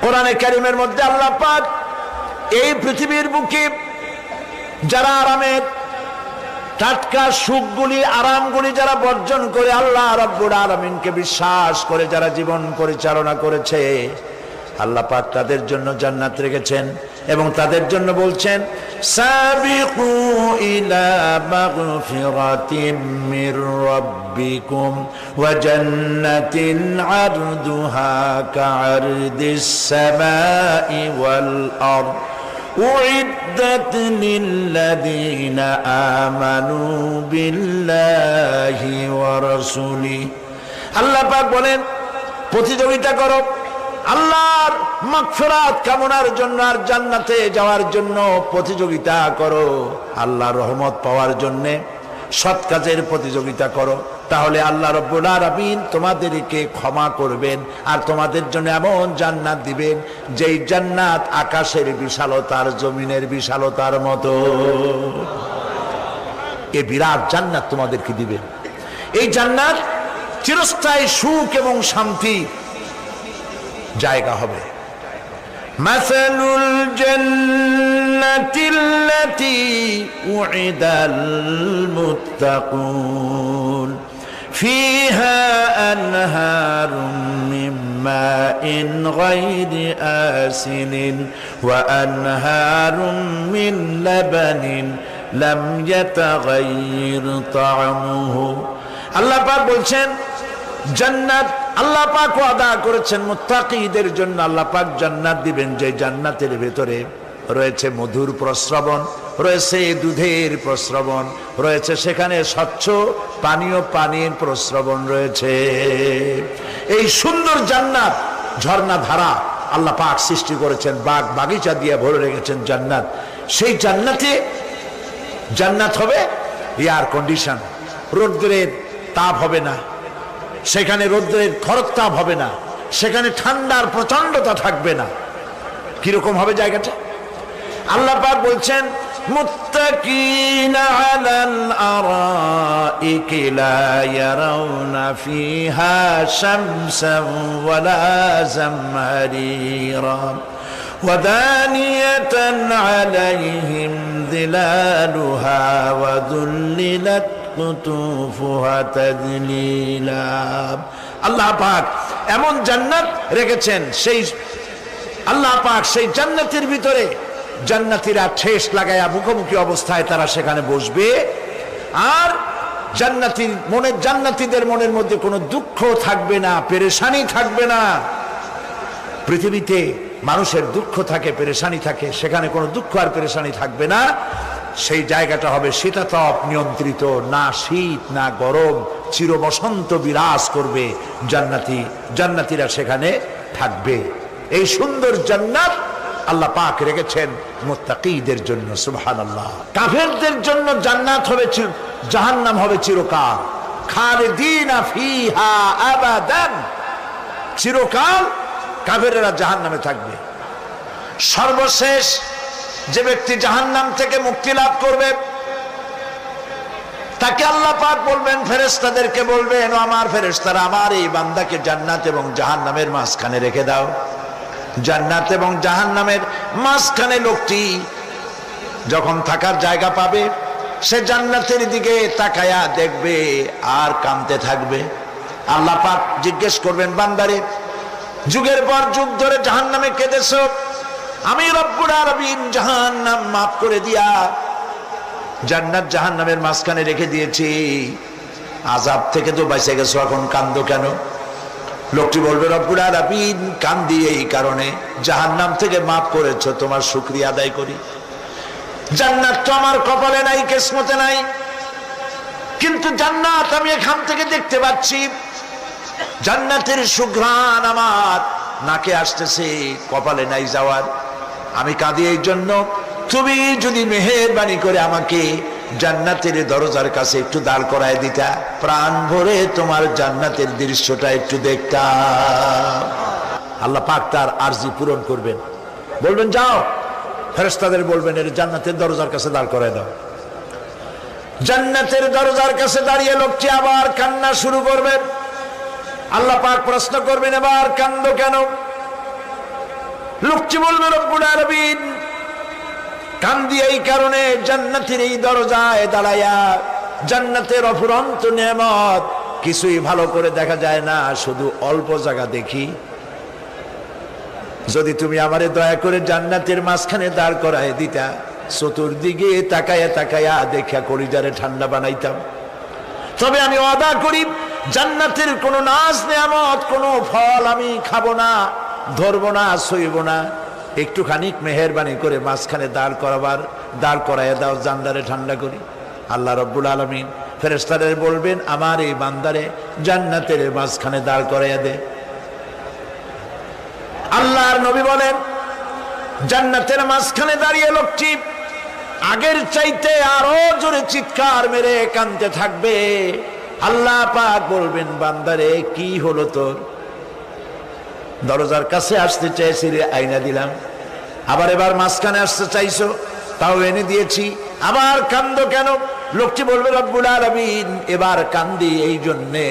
কোরআনে কারীমের মধ্যে আল্লাহ পাক এই পৃথিবীর বুকে যারা আরামের টাটকা সুখগুলি আরামগুলি যারা বর্জন করে আল্লাহ রাব্বুল আলামিনকে বিশ্বাস করে যারা জীবন পরিচালনা করেছে, আল্লাহ পাক তাদের জন্য জান্নাত রেখেছেন এবং তাদের জন্য বলছেন সাবিকু ইলা মাগফিরাতিম মির রাব্বিকুম ওয়া জান্নাতিন আরদুহা কাআরদিস সামাই ওয়াল আরদ উইদ্দাত লিল্লাযীনা আমানু বিল্লাহি ওয়া রাসূলিহি। আল্লাহ পাক বলেন প্রতিযোগিতা করো আল্লাহর মাগফিরাত কামনার জন্য আর জান্নাতে যাওয়ার জন্য প্রতিযোগিতা করো, আল্লাহর রহমত পাওয়ার জন্য সৎ কাজের প্রতিযোগিতা করো, তাহলে আল্লাহ রাব্বুল আলামিন তোমাদেরকে ক্ষমা করবেন আর তোমাদের জন্য এমন জান্নাত দিবেন যেই জান্নাত আকাশের বিশালতার জমিনের বিশালতার মতো। এই বিরাট জান্নাত তোমাদেরকে দিবেন। এই জান্নাত চিরস্থায়ী সুখ এবং শান্তি জায়গা হবে। মাসালুল জান্নাতিল্লাতী উইদাল মুত্তাকুন ফিহা আনহারুম মিন মাইন গায়রি আসিনিন ওয়া আনহারুম মিন লাবানিন লাম ইয়াতাগায়্যার তা'আমুহু। আল্লাহ পাক বলছেন জান্নাত আল্লাহ পাক ওয়াদা করেছেন মুত্তাকীদের জন্য। আল্লাহ পাক জান্নাত দিবেন যে জান্নাতের ভেতরে রয়েছে মধুর প্রস্রবণ, রয়েছে দুধের প্রস্রবণ, রয়েছে সেখানে স্বচ্ছ পানির প্রস্রবণ রয়েছে। এই সুন্দর জান্নাত ঝর্ণা ধারা আল্লাহ পাক সৃষ্টি করেছেন, বাগ বাগিচা দিয়ে ভরে রেখেছেন জান্নাত। সেই জান্নাত হবে এয়ার কন্ডিশন, রৌদ্রের তাপ হবে না সেখানে, রৌদ্রের খরতাপ হবে না সেখানে, ঠান্ডার প্রচন্ডতা থাকবে না। কিরকম হবে জায়গাটা? আল্লাহ পাক বলছেন মুত্তাকিনা আলাল আরাইকি লা ইয়ারাউনা ফিহা শামসান ওয়ালা জামহারিরা ওয়া দানিয়াতান আলাইহিম যিলালুহা ওয়া যুল্লিলাত কুতুফুহা তাযলিলা। আল্লাহ পাক এমন জান্নাত রেখেছেন, সেই আল্লাহ পাক সেই জান্নাতের ভিতরে জান্নাতীরা ঠেস লাগায়া মুখোমুখি অবস্থায় তারা সেখানে বসবে, আর জান্নাতীদের মনের মধ্যে কোনো দুঃখ থাকবে না, পেরেশানি থাকবে না। পৃথিবীতে মানুষের দুঃখ থাকে, পেরেশানি থাকে, সেখানে কোনো দুঃখ আর পেরেশানি থাকবে না। সেই জায়গাটা হবে শীতাতপ নিয়ন্ত্রিত, না শীত না গরম, চির বসন্ত বিরাজ করবে। জান্নাতীরা সেখানে থাকবে। এই সুন্দর জান্নাত আল্লাহ পাক রেখেছেন মুত্তাকীদের জন্য। সুবহানাল্লাহ। কাফেরদের জন্য জান্নাত হবে, জাহান্নাম হবে চিরকাল। খালিদিনা ফিহা আবাদান, চিরকাল কাফেরেরা জাহান্নামে থাকবে। সর্বশেষ যে ব্যক্তি জাহান্নাম থেকে মুক্তি লাভ করবে তাকে আল্লাহ পাক বলবেন, ফেরেশতাদেরকে বলবেন, ও আমার ফেরেশতারা আমার এই বান্দাকে জান্নাত এবং জাহান্নামের মাঝখানে রেখে দাও। জান্নাত এবং জাহান্নামের মাঝখানে লোকটি যখন থাকার জায়গা পাবে সে জান্নাতের দিকে তাকায়া দেখবে আর কাঁদতে থাকবে। আল্লাহ পাক জিজ্ঞেস করবেন, বান্দারে যুগের পর যুগ ধরে জাহান্নামে কেঁদেছো, আমি রব্বুল আলামিন জাহান্নাম মাফ করে দিয়া জান্নাত জাহান্নামের মাঝখানে রেখে দিয়েছি, আযাব থেকে তো বেঁচে গেছো, এখন কান্দো কেন? লোকটি বলবে, রব্বুল আলামিন কান্দি এই কারণে, জাহান্নাম থেকে মাফ করেছো, তোমার শুকরিয়া আদায় করি। জান্নাত তো আমার কপালে নাই, কিসমতে নাই, কিন্তু জান্নাত আমি এখান থেকে দেখতে পাচ্ছি। জান্নাতের সুঘ্রাণ আমার নাকে আসতেছে, কপালে নাই যাওয়ার। আমি কাঁদি এই জন্য, তুমি যদি মেহেরবানি করে আমাকে জান্নাতের দরজার কাছে একটু দাঁড় করায় দিতা, প্রাণ ভরে তোমার জান্নাতের দৃশ্যটা একটু দেখতাম। আল্লাহ পাক তার আরজি পূরণ করবেন, বলবেন যাও, ফেরেশতাদের বলবেন এর জান্নাতের দরজার কাছে দাঁড় করায় দাও। জান্নাতের দরজার কাছে দাঁড়িয়ে লোকটি আবার কান্না শুরু করবে। আল্লাহ পাক প্রশ্ন করবেন, এবার কান্দো কেন? লোকটি বলবে রব্বুল আলামিন কান্দি এই কারণে জান্নাতের এই দরজায় দাঁড়ায়া, জান্নাতের অফুরন্ত নেয়ামত কিছুই ভালো করে দেখা যায় না, শুধু অল্প জায়গা দেখি। যদি তুমি আমারে দয়া করে জান্নাতের মাঝখানে দাঁড় করায় দিতা, চতুর্দিকে তাকায়া তাকায়া দেখা কলিজারে ঠান্ডা বানাইতাম। তবে আমি ওয়াদা করি জান্নাতের কোনো নাজ নেয়ামত, কোনো ফল আমি খাবো না, ধরবো না, সইব না। একটুখানি মেহেরবানি করে মাঝখানে দাঁড় করাইয়া দাও, জান্নারে ঠান্ডা করি। আল্লাহ রাব্বুল আলামিন ফেরেশতাদের বলবেন আমার এই বান্দারে জান্নাতের মাঝখানে দাঁড় করাইয়া দে। আল্লাহর নবী বলেন জান্নাতের মাঝখানে দাঁড়িয়ে লোকটি আগের চাইতে আরো জোরে চিৎকার মেরে কাঁদতে থাকবে। আল্লাহ পাক বলবেন বান্দারে কি হলো তোর? দরজার কাছে আসতে চাইছিলে, আইনা দিলাম। আবার এবার মাঝখানে আসতে চাইছো, তাও এনে দিয়েছি। আবার কান্দো কেন? লোকটি বলবে রব্বুল আলামিন এবার কান্দি এই জন্যে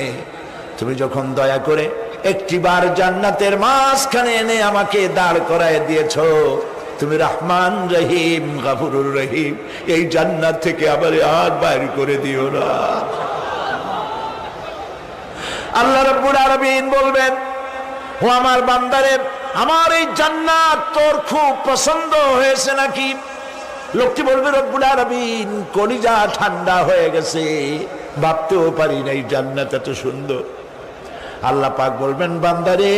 তুমি যখন দয়া করে একটিবার জান্নাতের মাঝখানে এনে আমাকে দাঁড় করায় দিয়েছো, তুমি রহমান রহিম গফুরুর রহিম, এই জান্নাত থেকে আবার আর বাইর করে দিও না। আল্লাহ রাব্বুল আলামিন বলবেন ও আমার বান্দারে, আমার এই জান্নাত তোর খুব পছন্দ হয়েছে নাকি? লোকটি বলবে রব্বুল আলামিন কলিজা ঠান্ডা হয়ে গেছে, ভাবতেও পারি নাই জান্নাত এত সুন্দর। আল্লাহ পাক বলবেন বান্দারে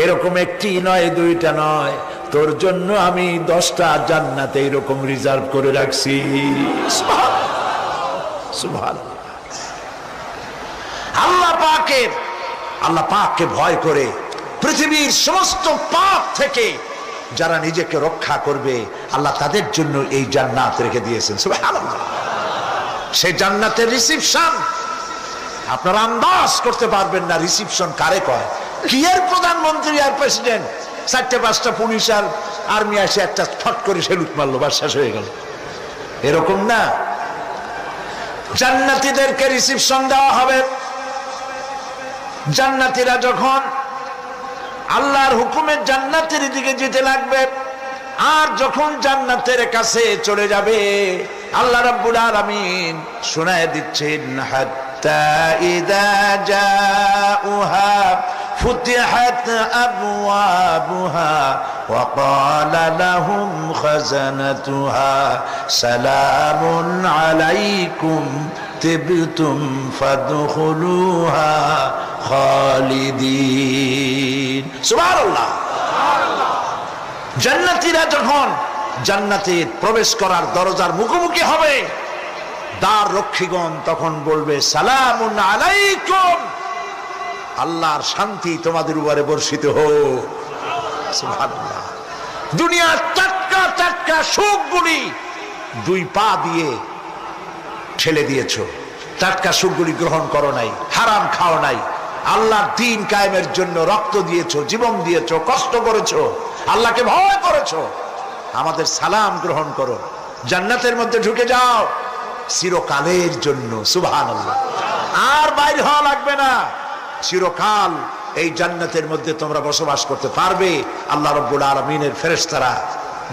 এরকম একটি নয়, দুইটা নয়, তোর জন্য আমি 10টা জান্নাত এরকম রিজার্ভ করে রাখছি। সুবহানাল্লাহ। আল্লাহ পাককে ভয় করে পৃথিবীর সমস্ত পাপ থেকে যারা নিজেকে রক্ষা করবে আল্লাহ তাদের জন্য এই জান্নাত রেখে দিয়েছেন। সুবহানাল্লাহ। সেই জান্নাতের রিসিপশন আপনারা আন্দাজ করতে পারবেন না। রিসিপশন কারে কয়? কি এর প্রধানমন্ত্রী আর প্রেসিডেন্ট, 4-5টা পুলিশ আর আর্মি আসে একটা ফট করে সেলুট মারলো, বাস শেষ হয়ে গেল, এরকম না। জান্নাতীদেরকে রিসিপশন দেওয়া হবে। জান্নাতীরা যখন আল্লাহর হুকুমে জান্নাতের দিকে যেতে লাগবে, আর যখন জান্নাতের কাছে চলে যাবে আল্লাহ রাব্বুল আলামিন শোনায় দিচ্ছেন হাত্তা ইযা জাউহা ফুতিহাত আবওয়াবুহা ওয়া ক্বালা লাহুম খাজানাতুহা সালামুন আলাইকুম তিবতুম ফাদখুলুহা খালিদিন। সুবহানাল্লাহ। জান্নাতীরা যখন জান্নাতে প্রবেশ করার দরজার মুখোমুখি হবে, দ্বার রক্ষীগণ তখন বলবে সালামুন আলাইকুম, আল্লাহর শান্তি তোমাদের উপরে বর্ষিত হোক। সুবহানাল্লাহ। দুনিয়ার টাটকা টাটকা সুখগুলি 2 পা দিয়ে ঠেলে দিয়েছো, টাটকা সুখগুলি গ্রহণ করো নাই, হারাম খাও নাই, আল্লাহর দ্বীন কায়েমের জন্য রক্ত দিয়েছো, জীবন দিয়েছো, কষ্ট করেছো, আল্লাহকে ভয় করেছো। আমাদের সালাম গ্রহণ করো, জান্নাতের মধ্যে ঢুকে যাও চিরকালের জন্য। সুবহানাল্লাহ। আর বাইর হওয়া লাগবে না, চিরকাল এই জান্নাতের মধ্যে তোমরা বসবাস করতে পারবে। আল্লাহ রাব্বুল আলামিনের ফেরেশতারা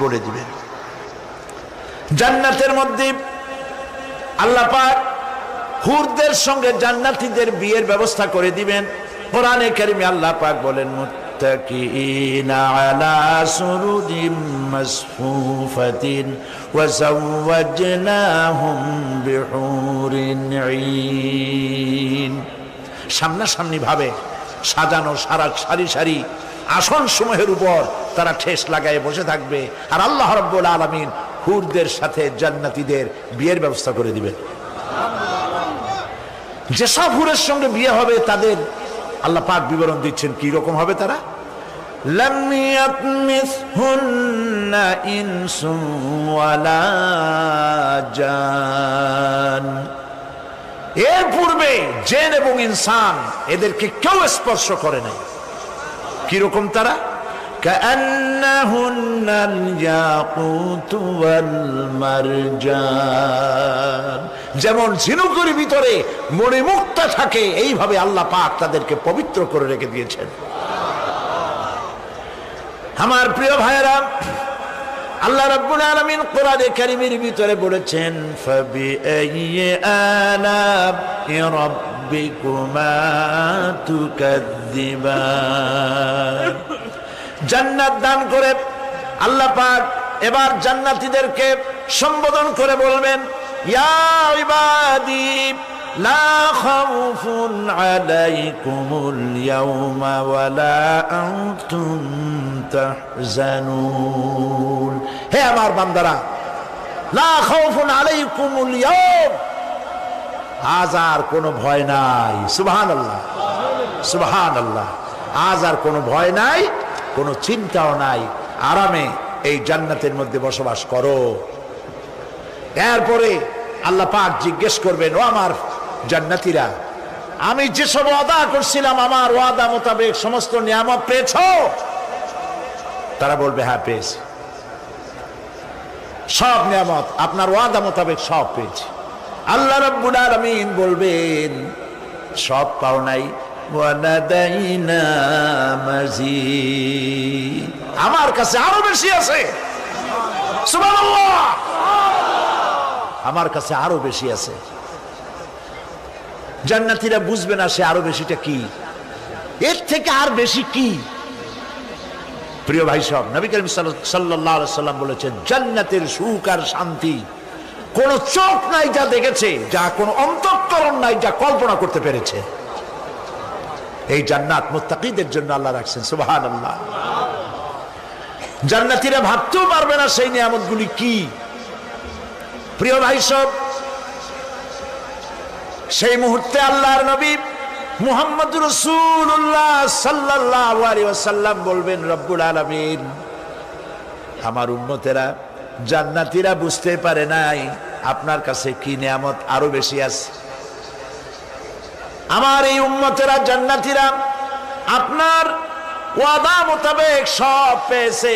বলে দিবেন। জান্নাতের মধ্যে আল্লাহ পাক হুরদের সঙ্গে জান্নাতীদের বিয়ের ব্যবস্থা করে দিবেন। কোরআনে কারিমে আল্লাহ পাক বলেন মুত্তাকিনা আলা সুরুরিম মাসফুফাতিন ওয়া যাওয়াজনাহুম বিহুরিন ঈন। সামনাসামনি ভাবে সাজানো সারি সারি আসন সমূহের উপর তারা ঠেস লাগায় বসে থাকবে, আর আল্লাহ রাব্বুল আলামিন হুরদের সাথে জান্নাতীদের বিয়ের ব্যবস্থা করে দিবেন। যেসব হুরের সঙ্গে বিয়ে হবে তাদের আল্লাহ পাক বিবরণ দিচ্ছেন কি রকম হবে তারা। লাম ইয়াতমিসহুন্না ইনসুন ওয়ালা জান, এর পূর্বে জিন এবং ইনসান এদেরকে কেউ স্পর্শ করে নাই। কি রকম তারা? কান্নাহুন্নাল ইয়াকুতু ওয়াল মারজান, যেমন ঝিনুকের ভিতরে মণিমুক্তা থাকে এইভাবে আল্লাহ পাক তাদেরকে পবিত্র করে রেখে দিয়েছেন। আমার প্রিয় ভাইরা, আল্লাহ রাব্বুল আলামিন কোরআনে কারীমের ভিতরে বলেছেন, ফাবিআইয়ি আলা'i রাব্বিকুমা তুকাযযিবান। জান্নাত দান করে আল্লাহ পাক এবার জান্নাতীদেরকে সম্বোধন করে বলবেন, ইয়া ইবাদি লা খাউফুন আলাইকুমুল ইয়াওমা ওয়ালা আনতুম তাহজানুন। হে আমার বান্দারা, লা খাউফুন আলাইকুমুল ইয়াওম, আজ আর কোনো ভয় নাই। সুবহানাল্লাহ, সুবহানাল্লাহ। আজ আর কোনো ভয় নাই, কোনো চিন্তাও নাই, আরামে এই জান্নাতের মধ্যে বসবাস করো। এরপরে আল্লাহ পাক জিজ্ঞেস করবেন, ও আমার জান্নাতীরা, আমি যেসব ওয়াদা করছিলাম আমার ওয়াদা মোতাবেক সমস্ত নিয়ামত পেয়েছো? তারা বলবে, হ্যাঁ পেয়েছি, সব নিয়ামত আপনার ওয়াদা মোতাবেক সব পেয়েছি। আল্লাহ রাব্বুল আলামিন বলবেন, সব পাও নাই, ওয়ালাদাইনা মাজিদ, আমার কাছে আরো বেশি আছে। সুবহানাল্লাহ, আমার কাছে আরো বেশি আছে। জান্নাতীরা বুঝবে না সে আরো বেশিটা কি, এর থেকে আর বেশি কি। প্রিয় ভাই সব, নবী করিম সাল্লাল্লাহু আলাইহি সাল্লাম বলেছেন, জান্নাতের সুখ আর শান্তি কোন চোখ নাই যা দেখেছে, যা কোন অন্তঃকরণ নাই যা কল্পনা করতে পেরেছে। এই জান্নাত মুত্তাকিদের জন্য আল্লাহ রাখছেন। সুবহানাল্লাহ। জান্নাতীরা ভাবতেও পারবে না সেই নিয়ামতগুলি কি। প্রিয় ভাই সব, সেই মুহূর্তে আল্লাহর নবী মুহাম্মদুর রাসূলুল্লাহ সাল্লাল্লাহু আলাইহি ওয়াসাল্লাম বলবেন, রব্বুল আলামিন, আমার উম্মতেরা জান্নাতীরা বুঝতে পারে নাই আপনার কাছে কি নিয়ামত আরো বেশি আছে। আমার এই উম্মতেরা জান্নাতীরা আপনার ওয়াদা মোতাবেক সব পেয়েছে,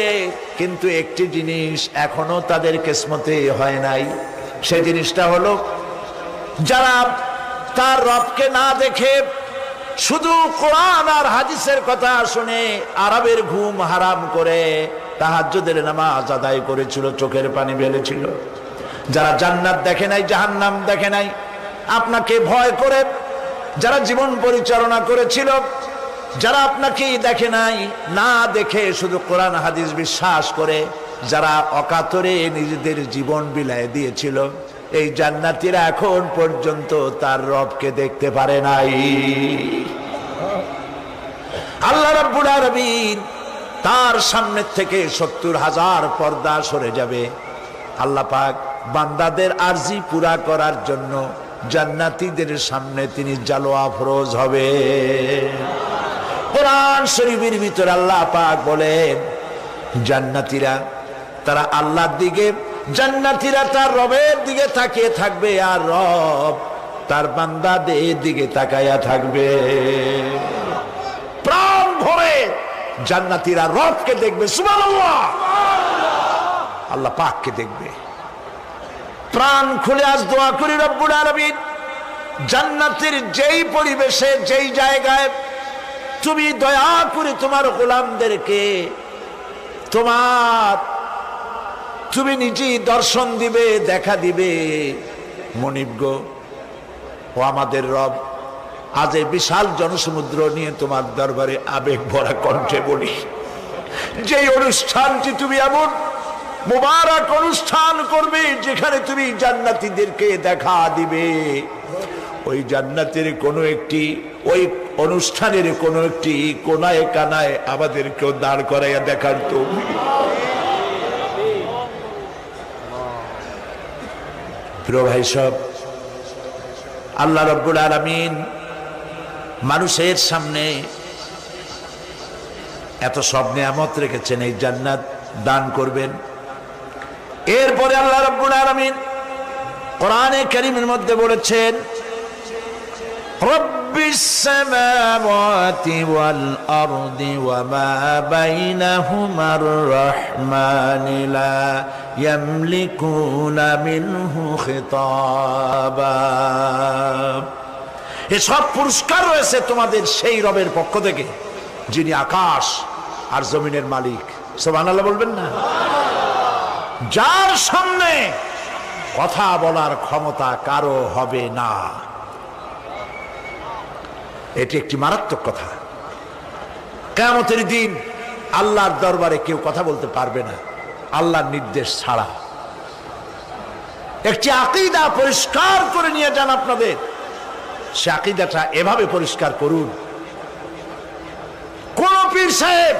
কিন্তু একটি জিনিস এখনো তাদের কিসমতে হয় নাই। সেই জিনিসটা হলো, যারা তার রবকে না দেখে শুধু কোরআন আর হাদিসের কথা শুনে আরবের ঘুম হারাম করে তাহাজ্জুদের নামাজ আদায় করেছিল, চোখের পানি ফেলেছিল, যারা জান্নাত দেখে নাই, জাহান্নাম দেখে নাই, আপনাকে ভয় করে যারা জীবন পরিচালনা করেছিল, যারা আপনাকে দেখে নাই, না দেখে শুধু কোরআন হাদিস বিশ্বাস করে যারা অকাতরে নিজেদের জীবন বিলায় দিয়েছিল, এই জান্নাতীরা এখন পর্যন্ত তার রবকে দেখতে পারে নাই। আল্লাহ রাব্বুল আলামিন তার সামনে থেকে ৭০,০০০ পর্দা সরে যাবে। আল্লাহ পাক বান্দাদের আরজি পুরা করার জন্য জান্নাতীদের সামনে তিনি জালোয়া ফরোজ হবে। কোরআন শরীফের ভিতরে আল্লাহ পাক বলেন, জান্নাতীরা তারা আল্লাহর দিকে, জান্নাতীরা তার রবের দিকে তাকিয়ে থাকবে, আর রব তার বান্দাদের দিকে তাকায়া থাকবে। প্রাণ ভরে জান্নাতীরা রবকে দেখবে। সুবহানাল্লাহ, আল্লাহ পাককে দেখবে। প্রাণ খুলে আজ দোয়া করি, রব্বুল আলামিন, জান্নাতের যেই পরিবেশে, যেই জায়গায় তুমি দয়া করে তোমার গোলামদেরকে তুমি নিজেই দর্শন দিবে, দেখা দিবে। মনিব গো, ও আমাদের রব, আজ এই বিশাল জনসমুদ্র নিয়ে তোমার দরবারে আবেগ ভরা কণ্ঠে বলি, যে অনুষ্ঠানটি তুমি এমন মুবারক অনুষ্ঠান করবে যেখানে তুমি জান্নাতীদেরকে দেখা দিবে, ওই জান্নাতের কোনো একটি, ওই অনুষ্ঠানের কোনো একটি কোনায় কানায় আমাদেরকেও দাঁড় করাইয়া দেখার তো। প্রিয় ভাই সব, আল্লাহ রাব্বুল আলামিন মানুষের সামনে এত সব নিয়ামত রেখেছেন, এই জান্নাত দান করবেন। এরপরে আল্লাহ রাব্বুল আলামিন কোরআনে কারীমের মধ্যে বলেছেন, রব্বিস সামাওয়াতি ওয়াল আরদি ওয়া মা বাইনাহুমার রাহমানি লা ইয়ামলিকুনা মিনহু খিতাবা। এসব পুরস্কার রয়েছে তোমাদের সেই রবের পক্ষ থেকে, যিনি আকাশ আর জমিনের মালিক। সুবহানাল্লাহ বলবেন না? যার সামনে কথা বলার ক্ষমতা কারো হবে না। এটি একটি মারাত্মক কথা। কিয়ামতের দিন আল্লাহর দরবারে কেউ কথা বলতে পারবে না আল্লাহর নির্দেশ ছাড়া। একটি আকীদা পরিষ্কার করে নিয়ে যান আপনাদের। সে আকীদাটা এভাবে পরিষ্কার করুন, কোন পীর সাহেব,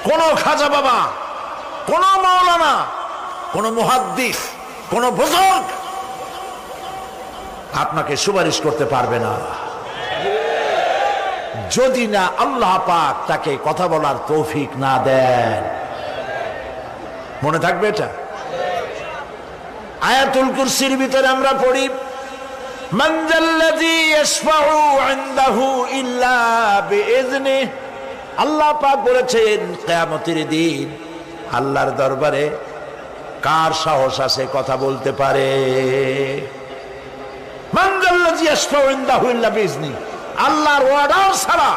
কোন খাজা বাবা, কোন মাওলানা, কোন মুহাদ্দিস, কোন বুজুর্গ আপনাকে সুপারিশ করতে পারবে না যদি না আল্লাহ পাক তাকে কথা বলার তৌফিক না দেন। মনে থাকবে এটা। আয়াতুল কুরসির ভিতরে আমরা পড়ি, মান যাল্লাযী ইয়াশফাউ ইনদাহু ইল্লা বিইযনিহি। আল্লাহ পাক বলেছেন কিয়ামতের দিন আল্লাহর দরবারে কার সাহস আছে কথা বলতে পারে? মান যাল্লাযী ইয়াশফাউ ইনদাহু ইল্লা বিইযনিহি। আল্লাহর অর্ডার ছাড়া,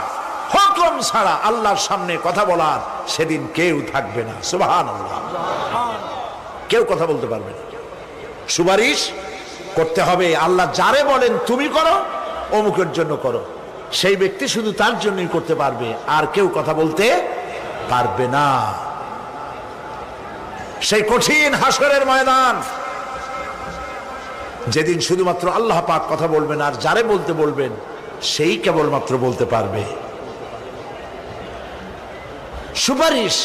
হুকুম ছাড়া আল্লাহর সামনে কথা বলার সেদিন কেউ থাকবে না। সুবহানাল্লাহ। কেউ কথা বলতে পারবে না। সুপারিশ করতে হবে আল্লাহ যারে বলেন তুমি করো, অমুকের জন্য করো, সেই ব্যক্তি শুধু তার জন্যই করতে পারবে, আর কেউ কথা বলতে পারবে না। সেই কঠিন হাসরের ময়দান, যেদিন শুধুমাত্র আল্লাহ পাক কথা বলবেন, আর যারে বলতে বলবেন সেই কেবলমাত্র বলতে পারবে। সুপারিশ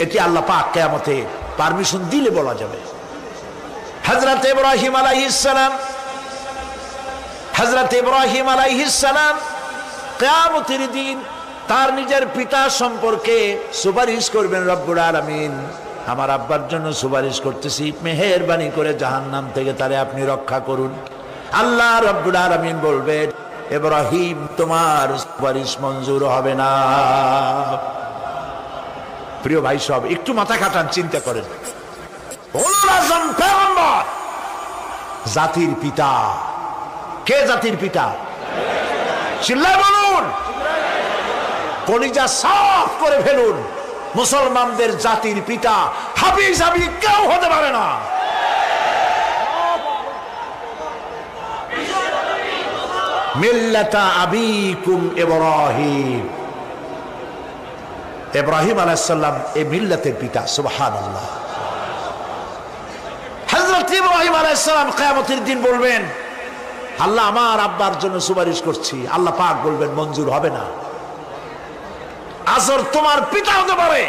এটি আল্লাহ পাক কিয়ামতে পারমিশন দিলে বলা যাবে। হযরত ইব্রাহিম আলাইহিস সালাম কিয়ামতের দিন তার নিজের পিতা সম্পর্কে সুপারিশ করবেন। রব্বুল আলামিন, আমার আব্বার জন্য সুপারিশ করতেছি, মেহেরবানি করে জাহান্নাম থেকে তারে আপনি রক্ষা করুন। আল্লাহ রব্বুল আলামিন বলবেন, ইব্রাহিম তোমার সুপারিশ মঞ্জুর হবে না। প্রিয় ভাই সব, একটু মাথা খাটান, চিন্তা করেন। জাতির পিতা কে? জাতির পিতা চিল্লায় বলুন, কলিজা সাফ করে ফেলুন। মুসলমানদের জাতির পিতা হাফিজ আবি কেউ হতে পারে না। মিল্লাতা আবিকুম ইব্রাহিম। ইব্রাহিম আলাইহিস সালাম এই মিল্লাতের পিতা। সুবহানাল্লাহ। হযরত ইব্রাহিম আলাইহিস সালাম কিয়ামতের দিন বলবেন, আল্লাহ আমার আব্বার জন্য সুপারিশ করছি। আল্লাহ পাক বলবেন মঞ্জুর হবে না। আজর তোমার পিতা হতে পারে,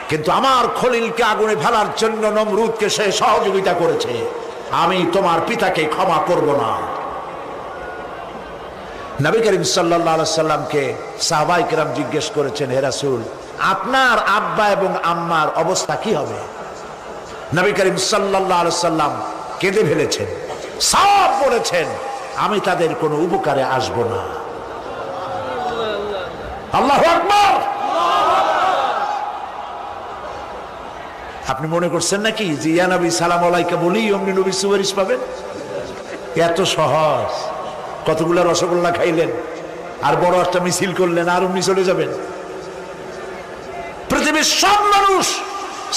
কিন্তু আমার খলিলকে আগুনে ফেলার জন্য নমরুদকে সে সহযোগিতা করেছে, আমি তোমার পিতাকে ক্ষমা করব না। নবী করিম সাল্লাল্লাহু আলাইহি সাল্লামকে সাহাবায়ে কেরাম জিজ্ঞেস করেছেন, হে রাসূল, আপনার আব্বা এবং আম্মার অবস্থা কি হবে? নবী করিম সাল্লাল্লাহু আলাইহি সাল্লাম কেঁদে ফেলেছেন, সব বলেছেন, আমি তাদের কোনো উপকারে আসব না। আল্লাহু আকবার। আপনি মনে করছেন নাকি যে ইয়া নবী সালাম আলাইকা বলি অমনি নবী সুপারিশ পাবেন? এত সহজ। কতগুলো রসগোল্লা খাইলেন আর বড় একটা মিছিল করলেন আর অমনি চলে যাবেন? পৃথিবীর সব মানুষ,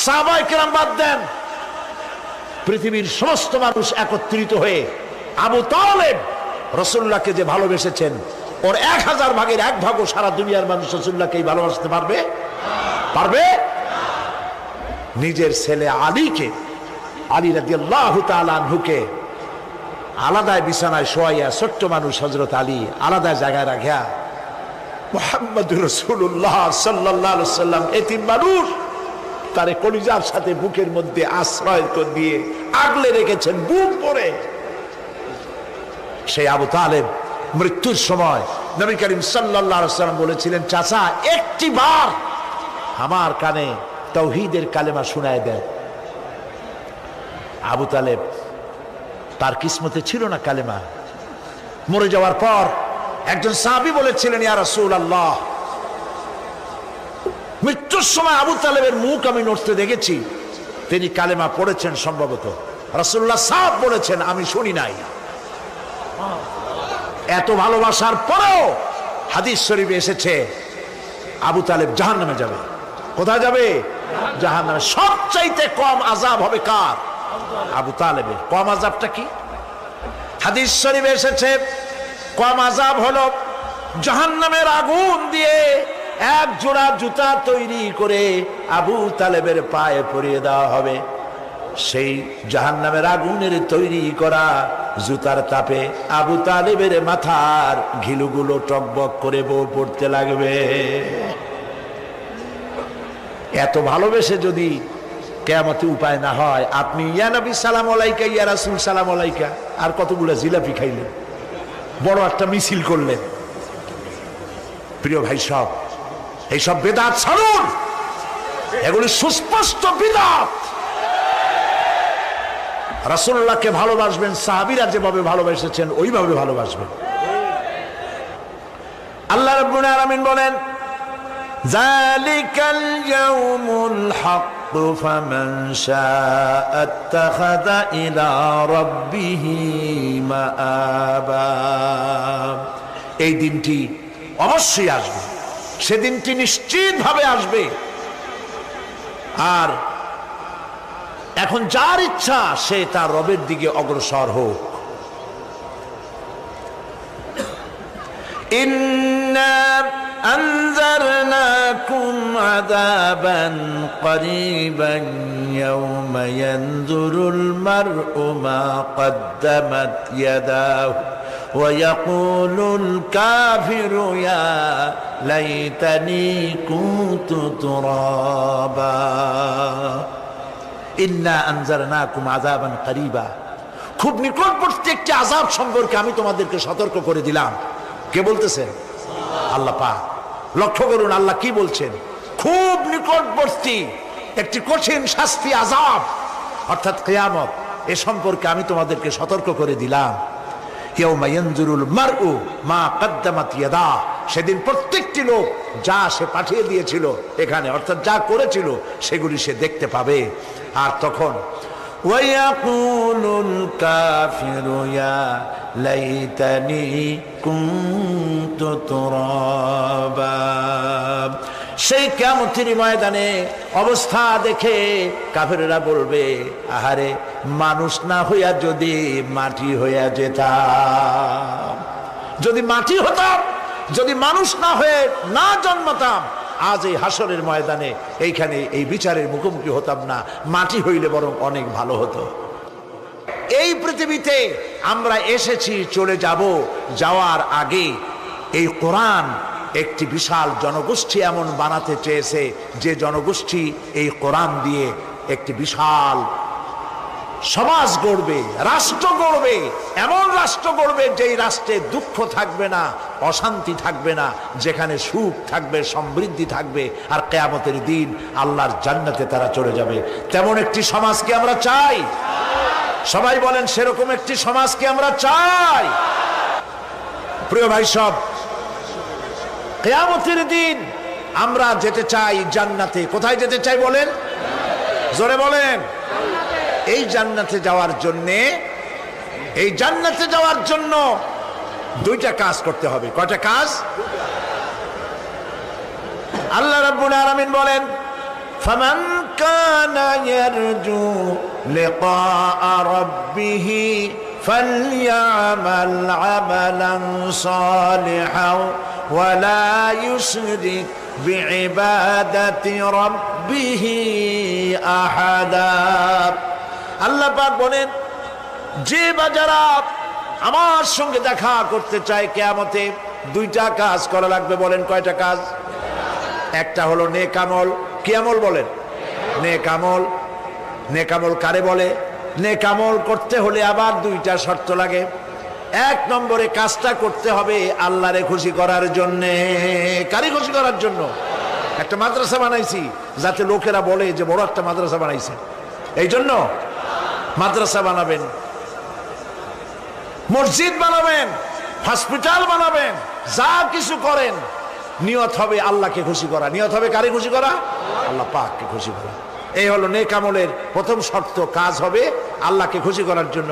সাহাবায়ে কেরাম বাদ দেন, পৃথিবীর সমস্ত মানুষ একত্রিত হয়ে আবু তালেব রাসূলুল্লাহকে যে ভালোবেসেছেন, ওর 1000 ভাগের 1 ভাগও সারা দুনিয়ার মানুষ রাসূলুল্লাহকেই ভালোবাসতে পারবে? পারবে? নিজের ছেলে আলীকে, আলী রাদিয়াল্লাহু তাআলা আনহুকে আলাদায় বিছানায় শোয়াইয়া, ছোট্ট মানুষ হযরত আলী আলাদা জায়গায় রাখিয়া মুহাম্মদুর রাসূলুল্লাহ সাল্লাল্লাহু আলাইহি ওয়াসাল্লাম এতিম মানুষ তারে কলিজার সাথে বুকের মধ্যে আশ্রয় দিয়ে আগলে রেখেছেন বুক ভরে। সেই আবু তালেব মৃত্যুর সময় নবী করিম সাল্লাল্লাহু আলাইহি ওয়াসাল্লাম বলেছিলেন, চাচা একটি বার আমার কানে তাওহীদের কালেমা শোনায় দেন। আবু তালেব, তার কিসমতে ছিল না কালেমা। মরে যাওয়ার পর একজন সাহাবী বলেছিলেন, ইয়া রাসূলুল্লাহ, মৃত্যুর সময় আবু তালেবের মুখ আমি নড়তে দেখেছি, তিনি কালেমা পড়েছেন সম্ভবত। রাসূলুল্লাহ সাহেব বলেছেন, আমি শুনি নাই। এত ভালোবাসার পরেও হাদিস শরীফে এসেছে আবু তালেব জাহান্নামে যাবে। কোথায় যাবে? জাহান্নামে। সবচাইতে কম আযাব হবে কার? আবু তালেবের। কম আযাবটা কি? হাদিস শরীফে এসেছে কম আযাব হলো জাহান্নামের আগুন দিয়ে এক জোড়া জুতা তৈরি করে আবু তালেবের পায়ে পরিয়ে দেওয়া হবে। সেই জাহান্নামের আগুনের তৈরি করা জুতার তাপে আবু তালেবের মাথার ঘিলুগুলো টকবক করে বউ পড়তে লাগবে। এত ভালোবেসে যদি কিয়ামতে উপায় না হয়, আপনি ইয়া নবী সালাম আলাইকা, ইয়া রাসূল সালাম আলাইকা, আর কতগুলো জিলাপি খাইলেন, বড় একটা মিছিল করলেন। প্রিয় ভাই সব, এইসব বেদাত ছাড়ুন, এগুলি সুস্পষ্ট বিদআত। রাসূলুল্লাহকে ভালোবাসবেন, সাহাবীরা যেভাবে ভালোবেসেছেন ওইভাবে ভালোবাসবেন। আল্লাহ রাব্বুল আলামিন বলেন, যালিকাল ইয়াউমুল হক ফামান শাআ আত্তাখাযা ইলা রাব্বিহি মাআবা। এই দিনটি অবশ্যই আসবে, সেদিনটি নিশ্চিতভাবে আসবে। আর এখন যার ইচ্ছা সে তার রবের দিকে অগ্রসর হোক। ইন্না আনজারনাকুম আযাবান করিবান ইয়াওমা ইয়ানজুরুল মার'উ মা কদ্দামাত ইয়াদাহু ওয়া ইয়াকুলুল কাফিরু ইয়া লাইতানি কুনতু তুরাবা। ইন্না আনজারনাকুম আযাবান করিবা, খুব নিকটবর্তী একটি আযাব সম্পর্কে আমি তোমাদেরকে সতর্ক করে দিলাম। কে বলতেছেন? আল্লাহ পাক। লক্ষ্য করুন আল্লাহ কি বলছেন, খুব নিকটবর্তী একটি কঠিন শাস্তি, আযাব অর্থাৎ কিয়ামত, এ সম্পর্কে আমি তোমাদেরকে সতর্ক করে দিলাম। ইয়াউমা ইয়ানজুরুল মার'উ মা কদ্দামাত ইয়াদা, সেদিন প্রত্যেকটি লোক যা সে পাঠিয়ে দিয়েছিল এখানে, অর্থাৎ যা করেছিল সেগুলি সে দেখতে পাবে। আর তখন ওয়ায়াকুলুল কাফিরু ইয়া লাইতানি কুনতু তুরাবা। সেই কিয়ামতের ময়দানে অবস্থা দেখে কাফেররা বলবে, আহারে মানুষ না হইয়া যদি মাটি হইয়া যেতাম, যদি মাটি হতাম, যদি মানুষ না হয়ে না জন্মতাম, আজ এই হাসরের ময়দানে এইখানে এই বিচারের মুখোমুখি হতাম না, মাটি হইলে বরং অনেক ভালো হতো। এই পৃথিবীতে আমরা এসেছি, চলে যাব, যাওয়ার আগে এই কোরআন একটি বিশাল জনগোষ্ঠী এমন বানাতে চেয়েছে যে জনগোষ্ঠী এই কোরআন দিয়ে একটি বিশাল সমাজ গড়বে, রাষ্ট্র গড়বে, এমন রাষ্ট্র গড়বে যেই রাষ্ট্রে দুঃখ থাকবে না, অশান্তি থাকবে না, যেখানে সুখ থাকবে, সমৃদ্ধি থাকবে, আর কিয়ামতের দিন আল্লাহর জান্নাতে তারা চলে যাবে। তেমন একটি সমাজকে আমরা চাই। সবাই বলেন সেরকম একটি সমাজকে আমরা চাই। প্রিয় ভাই সব, কিয়ামতের দিন আমরা যেতে চাই জান্নাতে। কোথায় যেতে চাই বলেন? জোরে বলেন। এই জান্নাতে যাওয়ার জন্য দুইটা কাজ করতে হবে। কয়টা কাজ? আল্লাহ রাব্বুল আলামিন বলেন, ফামান কানা ইয়ারজু লিকাআ রাব্বিহি ফালইয়ামাল আমালান সালিহান ওয়া লা ইউশরিক বিইবাদাতি রাব্বিহি আহাদা। আল্লাহ পাক বলেন, যে বাজারা আমার সঙ্গে দেখা করতে চায় কিয়ামতে, দুইটা কাজ করা লাগবে। বলেন কয়টা কাজ? একটা হলো নেক আমল। কি আমল বলেন? নেক আমল। নেক আমল কারে বলে? নেক আমল করতে হলে আবার দুইটা শর্ত লাগে। এক নম্বরে কাজটা করতে হবে আল্লাহরে খুশি করার জন্যে। কারে খুশি করার জন্য? একটা মাদ্রাসা বানাইছি যাতে লোকেরা বলে যে বড় একটা মাদ্রাসা বানাইছে, এই জন্য মাদ্রাসা বানাবেন, মসজিদ বানাবেন, হসপিটাল বানাবেন, যা কিছু করেন নিয়ত হবে আল্লাহকে খুশি করা। নিয়ত হবে কারে খুশি করা? আল্লাহ পাককে খুশি করা। এই হলো নেক আমলের প্রথম শর্ত, কাজ হবে আল্লাহকে খুশি করার জন্য।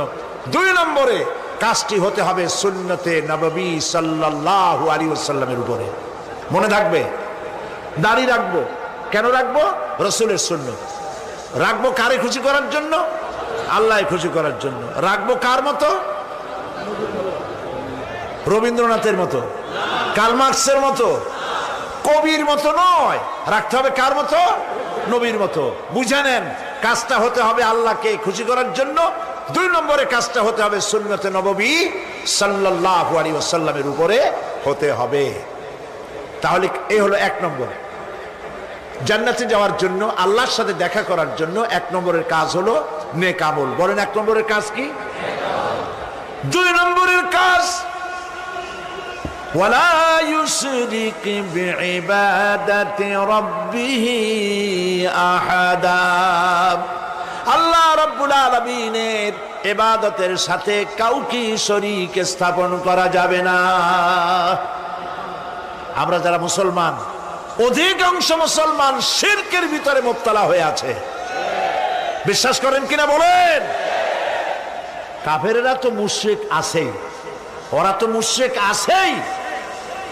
দুই নম্বরে কাজটি হতে হবে সুন্নতে নববী সাল্লাল্লাহু আলাইহি ওয়াসাল্লামের উপরে। মনে থাকবে, দাড়ি রাখবো। কেন রাখবো? রাসূলের সুন্নাত। রাখবো কারে খুশি করার জন্য? আল্লাহ খুশি করার জন্য। রাখবো কার মতো? রবীন্দ্রনাথের মতো, কার্ল মার্কসের মতো, কবির মতো নয়। রাখতে হবে কার মতো? নবীর মতো। বুঝে নেন, কাজটা হতে হবে আল্লাহকে খুশি করার জন্য। 2 নম্বরে কাজটা হতে হবে সুন্নতে নববী সাল্লাল্লাহু আলাইহি ওয়াসাল্লামের উপরে হতে হবে। তাহলে এই হলো 1 নম্বর। জান্নাতে যাওয়ার জন্য, আল্লাহর সাথে দেখা করার জন্য 1 নম্বরের কাজ হলো নেক আমল। বলেন 1 নম্বরের কাজ কি? 2 নম্বরের কাজ ওয়ালা ইউশরিক বিইবাদাতি রাব্বিহি আহাদা। আল্লাহ রাব্বুল আলামিনের ইবাদতের সাথে কাউকে শরীক স্থাপন করা যাবে না। আমরা যারা মুসলমান, অধিকাংশ মুসলমান শিরকের ভিতরে মুবতালা হয়ে আছে। বিশ্বাস করেন কিনা বলেন? কাফেরেরা তো মুশরিক আছেই, ওরা তো মুশরিক আছেই,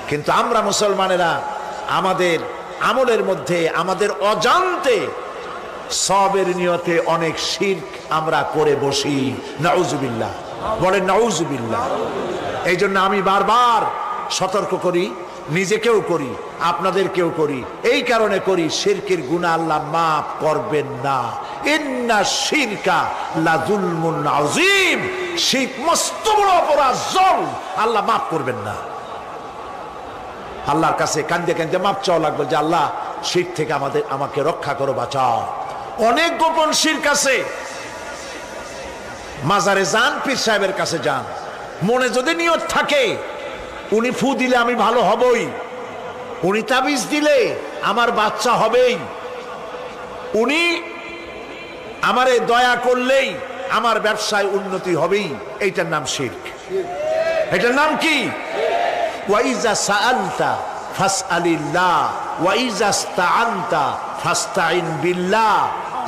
কিন্তু আমরা মুসলমানেরা আমাদের আমলের মধ্যে, আমাদের অজান্তে সবের নিয়তে অনেক শিরক আমরা করে বসি। নাউজুবিল্লাহ। বলেন নাউজুবিল্লাহ। এই জন্য আমি বারবার সতর্ক করি, নিজেকেও করি, আপনাদেরকেও করি। এই কারণে করি, শিরকের গুনাহ আল্লাহ মাফ করবেন না। ইন্না শিরকা লাযুলমুন আযীম। শিরক মস্ত বড় অপরাধ, জুলম, আল্লাহ মাফ করবেন না। আল্লাহর কাছে কান্দে কান্দে মাপ চাওয়া লাগবে যে আল্লাহ শিরক থেকে আমাকে রক্ষা করো, বাঁচাও। অনেক গোপন শিরক আছে। মাজারে যান, পীর সাহেবের কাছে যান, মনে যদি নিয়ত থাকে উনি ফু দিলে আমি ভালো হবই, উনি তাবিজ দিলে আমার বাচ্চা হবেই, উনি আমারে দয়া করলেই আমার ব্যবসায় উন্নতি হবেই, এইটার নাম শিরক। এটার নাম কি? ওয়াইজা সাআলতা ফাসআলিল্লাহ ওয়াইজা ইসতাআনতা ফাসতাইন বিল্লাহ।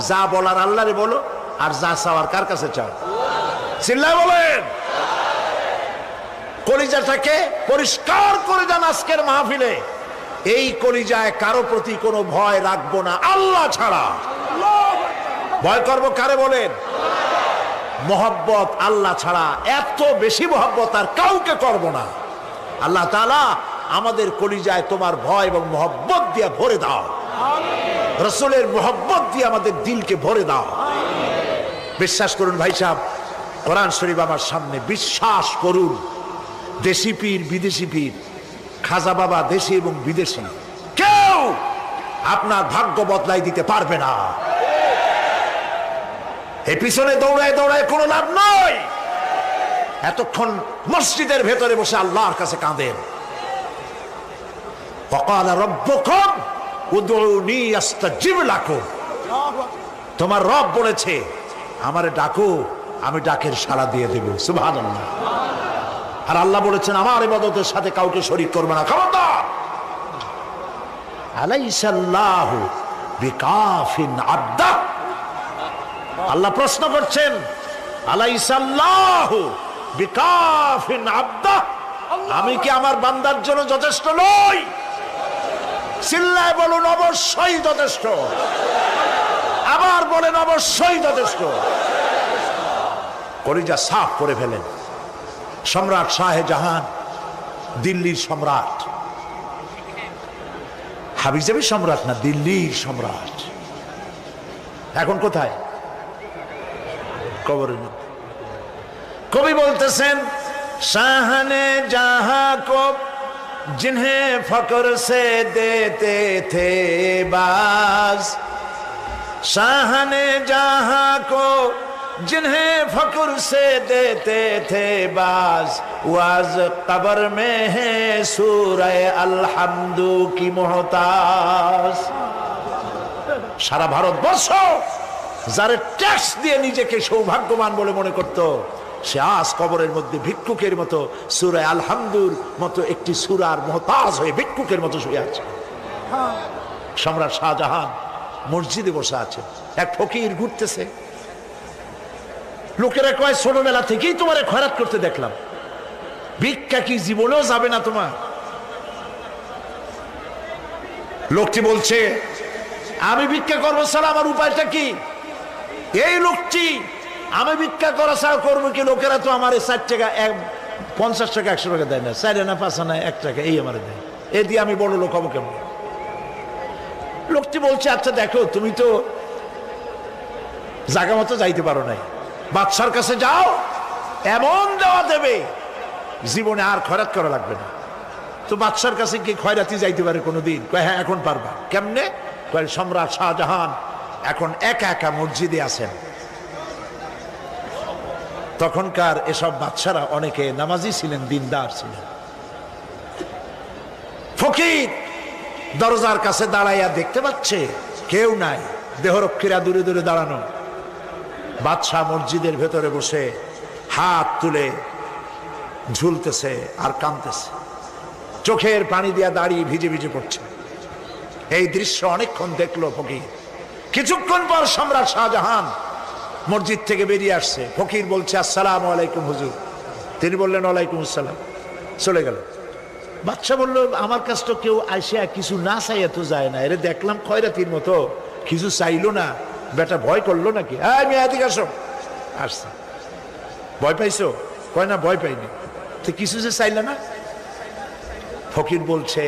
যা বলার আল্লাহরে বলো, আর যা চাওয়ার কার কাছে চাও? চিল্লায় বলেন। কলিজাটাকে পরিষ্কার করে যান আজকের মাহফিলে। এই কলিজায় কারো প্রতি কোনো ভয় রাখবো না আল্লাহ ছাড়া। ভয় করবো কারে বলেন? মহব্বত আল্লাহ ছাড়া, এত বেশি মহব্বত আর কাউকে করব না। আল্লাহ তাআলা আমাদের কলিজায় তোমার ভয় এবং মহব্বত দিয়ে ভরে দাও। রাসূলের মহব্বত দিয়ে আমাদের দিলকে ভরে দাও। বিশ্বাস করুন ভাই সাহেব, কোরআন শরীফ আমার সামনে, বিশ্বাস করুন, দেশি পীর বিদেশি পীর, খাজা বাবা দেশি এবং বিদেশি, কেউ আপনার ভাগ্য বদলাই দিতে পারবে না। এই পিছনে দৌড়ায় দৌড়ায় কোনো লাভ নয়। এতক্ষণ মসজিদের ভেতরে বসে আল্লাহর কাছে কাঁদেন। ওয়াকালা রাব্বুকুম উদউনি আস্তাজিব লাকুম। তোমার রব বলেছে আমারে ডাকো, আমি ডাকের সাড়া দিয়ে দেব। সুবহানাল্লাহ। আর আল্লাহ বলেছেন আমার ইবাদতের সাথে কাউকে শরীক করবে না। খবরদার। আলাইসাল্লাহু বিকাফিন আবদা। আল্লাহ প্রশ্ন করছেন, আলাইসাল্লাহু বিকাফিন আবদা, আমি কি আমার বান্দার জন্য যথেষ্ট নই? চিল্লায় বলুন অবশ্যই যথেষ্ট। আবার বলেন অবশ্যই যথেষ্ট। কলিজা সাফ করে ফেলেন। সম্রাট শাহজাহান, দিল্লির সম্রাট, হাবিজাবি সম্রাট না, দিল্লির সম্রাট। এখন কোথায়? কবরের মধ্যে। কবি বলতেছেন, শাহনে জাহাं को जिन्हें फक्र से देते थे बाज, शाहने जहां को जिन्हें फक्र से देते थे बाज, वाज कब्र में है सूरह अलहम्दु की मोहताज। সারা ভারতবর্ষ যারা ট্যাক্স দিয়ে নিজেকে সৌভাগ্যবান বলে মনে করত, সে আজ কবরের মধ্যে ভিক্ষুকের মতো সূরা আলহামদুর মতো একটি সূরার মুহতাজ হয়ে ভিক্ষুকের মতো শুয়ে আছে। সম্রাট শাহজাহান মসজিদে বসে আছে, এক ফকির ঘুরতেছে। লোকেরা কয় ছোটবেলা থেকেই তোমারে খয়রাত করতে দেখলাম, ভিক্ষা কি জীবনেও যাবে না তোমার? লোকটি বলছে, আমি ভিক্ষা করবো স্যার, আমার উপায়টা কি? এই লোকটি, আমি ভিক্ষা করা ছাড়া করবো কি? লোকেরা তো আমার 60 টাকা, 50 টাকা, 100 টাকা দেয় না, 4 আনা 5 আনা 1 টাকা এই আমার দেয়, এ দিয়ে আমি বড় লোক হবো কেমন? লোকটি বলছে, আচ্ছা দেখো, তুমি তো জায়গা মতো যাইতে পারো নাই, বাদশার কাছে যাও, এমন দেওয়া দেবে জীবনে আর খয়রাত করা লাগবে না। তো বাদশার কাছে কি খয়রাতি যাইতে পারে কোনোদিন? কয় হ্যাঁ, এখন পারবা। কেমনে? কয় সম্রাট শাহজাহান এখন একা একা মসজিদে আছেন। তখনকার এসব বাদশারা অনেকে নামাজি ছিলেন, দিনদার ছিলেন। ফকির দরজার কাছে দাঁড়াইয়া দেখতে পাচ্ছে কেউ নাই, দেহরক্ষীরা দূরে দূরে দাঁড়ানো। বাদশাহ মসজিদের ভেতরে বসে হাত তুলে ঝুলতেছে আর কাঁদতেছে, চোখের পানি দিয়া দাঁড়িয়ে ভিজে ভিজে পড়ছে। এই দৃশ্য অনেকক্ষণ দেখলো ফকির। কিছুক্ষণ পর সম্রাট শাহজাহান মসজিদ থেকে বেরিয়ে আসছে। ফকির বলছে, আসসালামু আলাইকুম হুজুর। তিনি বললেন, ওয়ালাইকুম আসসালাম। চলে গেল। বাদশা বলল, আমার কাছে তো কেউ আইসা কিছু না চাইয়া তো যায় না, এরে দেখলাম খয়রাতির মতো কিছু চাইলো না, বেটা ভয় করলো নাকি? আমি এদিকে আসো। আসছে। ভয় পাইছো? কয় না, ভয় পাইনি। তো কিছু যে চাইলে না? ফকির বলছে,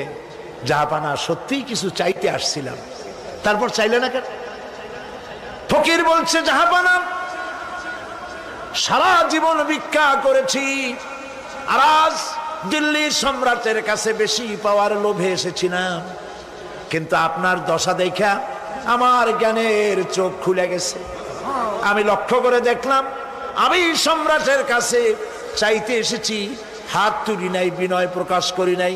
জাহাপানা, সত্যিই কিছু চাইতে আসছিলাম। তারপর চাইলে না কেন? ফকির বলছে, জাহাপানা, সারা জীবন ভিক্ষা করেছি, আর আজ দিল্লির সম্রাটের কাছে বেশি পাওয়ার লোভে এসেছিলাম, কিন্তু আপনার দশা দেখা আমার জ্ঞানের চোখ খুলে গেছে। আমি লক্ষ্য করে দেখলাম, আমি সম্রাটের কাছে চাইতে এসেছি, হাত তুলি নাই, বিনয় প্রকাশ করি নাই,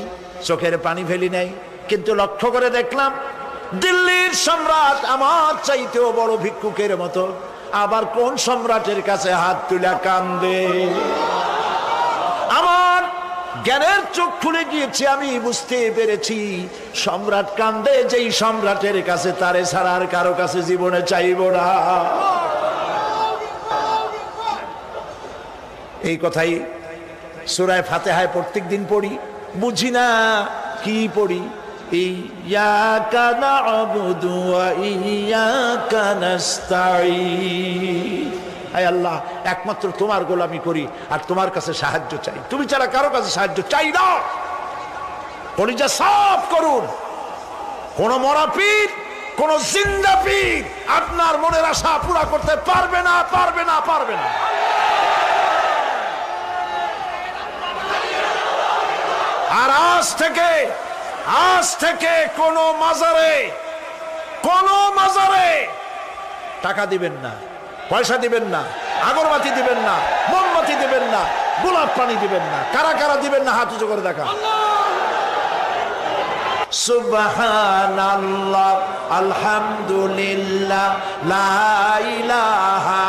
চোখের পানি ফেলি নাই, কিন্তু লক্ষ্য করে দেখলাম দিল্লির সম্রাট আমার চাইতেও বড় ভিক্ষুকের মতো। আবার কোন সম্রাটের কাছে হাত তুলে কান্দে? আমার জ্ঞানের চোখ খুলে গিয়েছে, আমি বুঝতে পেরেছি সম্রাট কান্দে যেই সম্রাটের কাছে, তারে ছাড়া আর কারো কাছে জীবনে চাইব না। এই কথাই সূরা ফাতিহায় প্রত্যেক দিন পড়ি, বুঝি না কি পড়ি। ইয়াকা না'বুদু ওয়া ইয়াকা নাস্তাঈন। আয় আল্লাহ, একমাত্র তোমার গোলামি করি আর তোমার কাছে সাহায্য চাই, তুমি ছাড়া কারো কাছে সাহায্য চাই না। কলিজা সাফ করুন। কোন মরা পীর, কোন জিন্দা পীর আপনার মনের আশা পুরা করতে পারবে না, পারবে না, পারবে না। আর আজ থেকে কোন মাজারে টাকা দিবেন না, পয়সা দিবেন না, আগরবাতি দিবেন না, মোমবাতি দিবেন না, গোলাপ পানি দিবেন না। কারা কারা দিবেন না হাত উঁচু করে দেখা। সুবহানাল্লাহ, আলহামদুলিল্লাহ, লা ইলাহা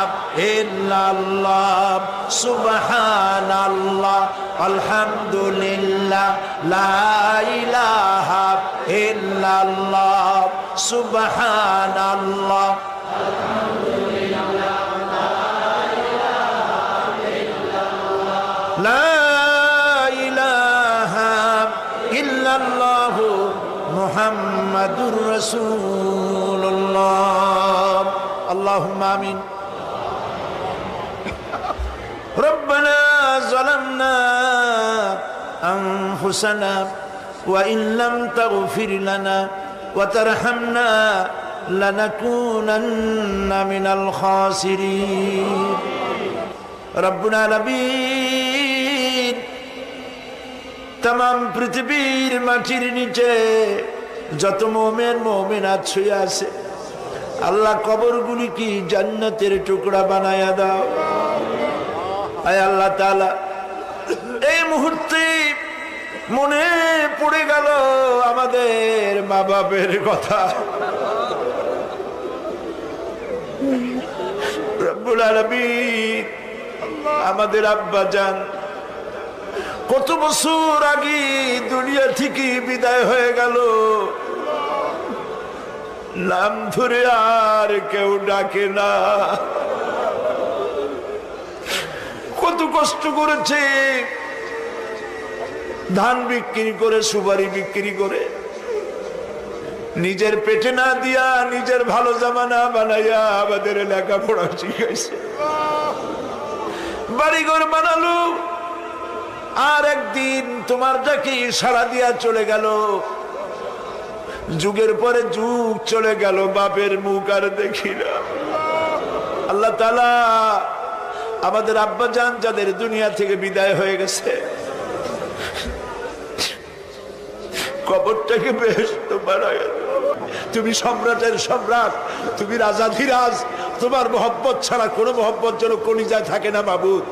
ইল্লাল্লাহ। সুবহানাল্লাহ, আলহামদুলিল্লাহ, লা ইলাহা ইল্লাল্লাহ। সুবহানাল্লাহ, লা ইলাহা ইল্লাল্লাহ, মুহাম্মাদুর রাসূলুল্লাহ। আল্লাহুম্মা আমিন। রব্বানা যালামনা আনফুসানা ওয়া ইন লাম তাগফির লানা ওয়া তারহামনা লানাকুনান্না মিনাল খাসিরিন। রব্বুল আলামিন, তাম পৃথিবীর মাটির নিচে যত মুমিন মুমিনাত শুয়ে আছে, আল্লাহ কবরগুলি কি জান্নাতের টুকরা বানায়া দাও। আয় আল্লাহ তাআলা, এই মুহূর্তে মনে পড়ে গেল আমাদের মা বাপের কথা। রব্বুল আলামিন, আমাদের আব্বা জান কত বছর আগে দুনিয়া থেকে বিদায় হয়ে গেল, নাম ধরে আর কেউ ডাকে না। কত কষ্ট করেছে, ধান বিক্রি করে, সুপারি বিক্রি করে নিজের পেটে না দিয়া নিজের ভালো জামা না বানাইয়া আমাদের লেখাপড়া শিখাইছে, বাড়িঘর বানালো, আর একদিন তোমার ডাকে সাড়া দিয়া চলে গেল। যুগের পরে যুগ চলে গেল, বাপের মুখ আর দেখি না। আল্লাহ তাআলা আমাদের আব্বাজান যাদের দুনিয়া থেকে বিদায় হয়ে গেছে, কবরটাকে বেহেশত বানায়া দাও। তুমি সম্রাটের সম্রাট, তুমি রাজাধিরাজ, তোমার মহব্বত ছাড়া কোনো মহব্বত যেন কলিজায় থাকে না মাবুদ।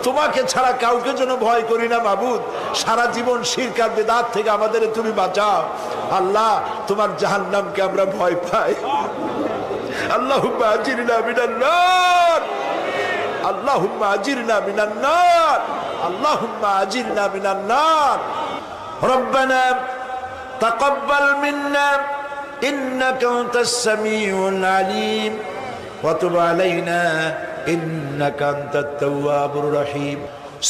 তোমাকে ছাড়া কাউকে যেন ভয় করি না মাবুদ। সারা জীবন শিরক আর বিদআত থেকে আমাদের তুমি বাঁচাও আল্লাহ। তোমার জাহান্নামকে আমরা ভয় পাই। আল্লাহুম্মা আজিরনা মিনান নার, আল্লাহুম্মা আজিরনা মিনান নার, আল্লাহুম্মা আজিরনা মিনান নার। রব্বানা তাকাব্বাল মিন্না ইন্নাকা আনতাস সামিউল আলিম ওয়া তুব আলাইনা ইন্নাকা আনতাত তাওয়াবুর রহিম।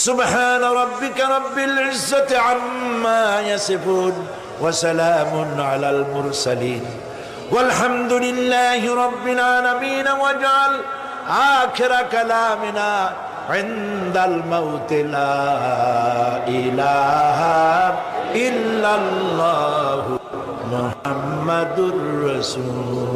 সুবহান রাব্বিকা রাব্বিল ইজ্জাতি আম্মা ইয়াসিফুন ওয়া সালামুন আলাল মুরসালিন ওয়ালহামদুলিল্লাহি রাব্বিল আলামিন। ওয়াজআল আখিরা কালামিনা ইনদাল মাউত লা ইলাহা ইল্লাল্লাহু মুহাম্মাদুর রাসূল।